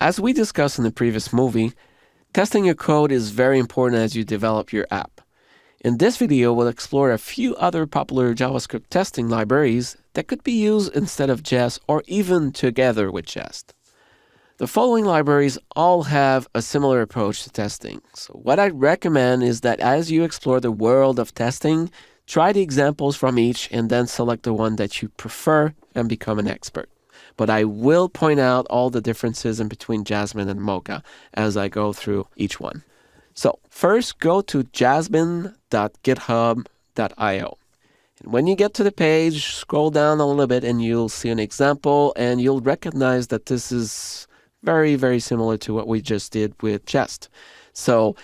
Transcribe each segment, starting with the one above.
As we discussed in the previous movie, testing your code is very important as you develop your app. In this video, we'll explore a few other popular JavaScript testing libraries that could be used instead of Jest or even together with Jest. The following libraries all have a similar approach to testing. So what I recommend is that as you explore the world of testing, try the examples from each and then select the one that you prefer and become an expert. But I will point out all the differences in between Jasmine and Mocha as I go through each one. So first, go to jasmine.github.io. And when you get to the page, scroll down a little bit and you'll see an example and you'll recognize that this is very, very similar to what we just did with Jest. So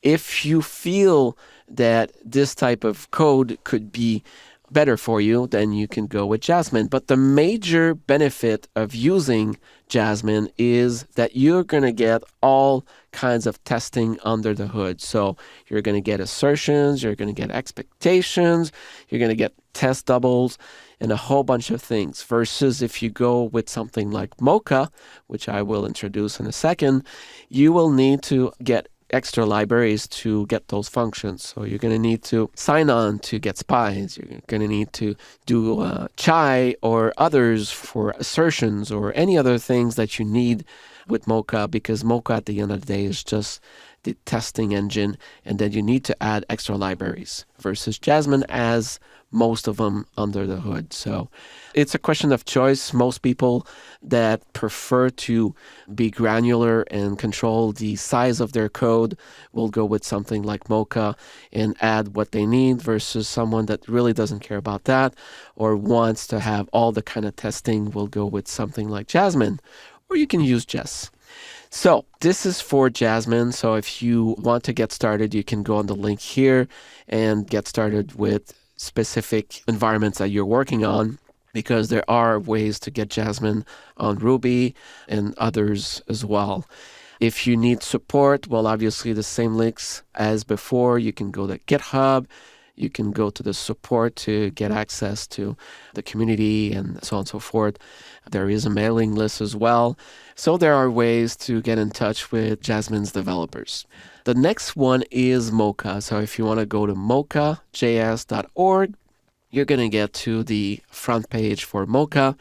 if you feel that this type of code could be better for you, then you can go with Jasmine. But the major benefit of using Jasmine is that you're going to get all kinds of testing under the hood. So you're going to get assertions, you're going to get expectations, you're going to get test doubles, and a whole bunch of things. Versus if you go with something like Mocha, which I will introduce in a second, you will need to get extra libraries to get those functions. So you're going to need to sign on to get spies. You're going to need to do chai or others for assertions or any other things that you need with Mocha, because Mocha at the end of the day is just the testing engine, and then you need to add extra libraries versus Jasmine as most of them under the hood. So it's a question of choice. Most people that prefer to be granular and control the size of their code will go with something like Mocha and add what they need, versus someone that really doesn't care about that or wants to have all the kind of testing will go with something like Jasmine, or you can use Jest. So this is for Jasmine. So if you want to get started, you can go on the link here and get started with specific environments that you're working on, because there are ways to get Jasmine on Ruby and others as well. If you need support, well, obviously the same links as before. You can go to GitHub. You can go to the support to get access to the community and so on and so forth. There is a mailing list as well. So there are ways to get in touch with Jasmine's developers. The next one is Mocha. So if you want to go to mocha.js.org, you're going to get to the front page for Mocha.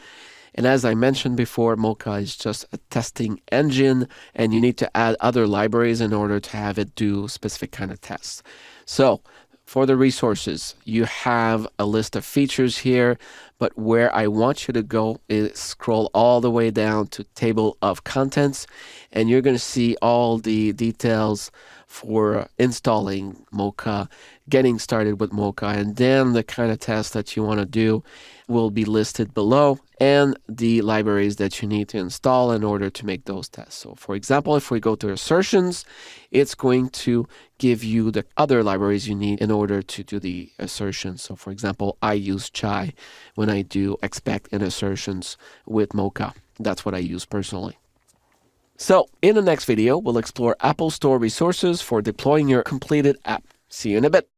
And as I mentioned before, Mocha is just a testing engine, and you need to add other libraries in order to have it do specific kind of tests. So for the resources, you have a list of features here, but where I want you to go is scroll all the way down to table of contents, and you're going to see all the details for installing Mocha, getting started with Mocha, and then the kind of tests that you want to do will be listed below, and the libraries that you need to install in order to make those tests. So for example, if we go to assertions, it's going to give you the other libraries you need in order to do the assertions. So for example, I use chai when I do expect and assertions with Mocha. That's what I use personally. So in the next video, we'll explore Apple Store resources for deploying your completed app. See you in a bit.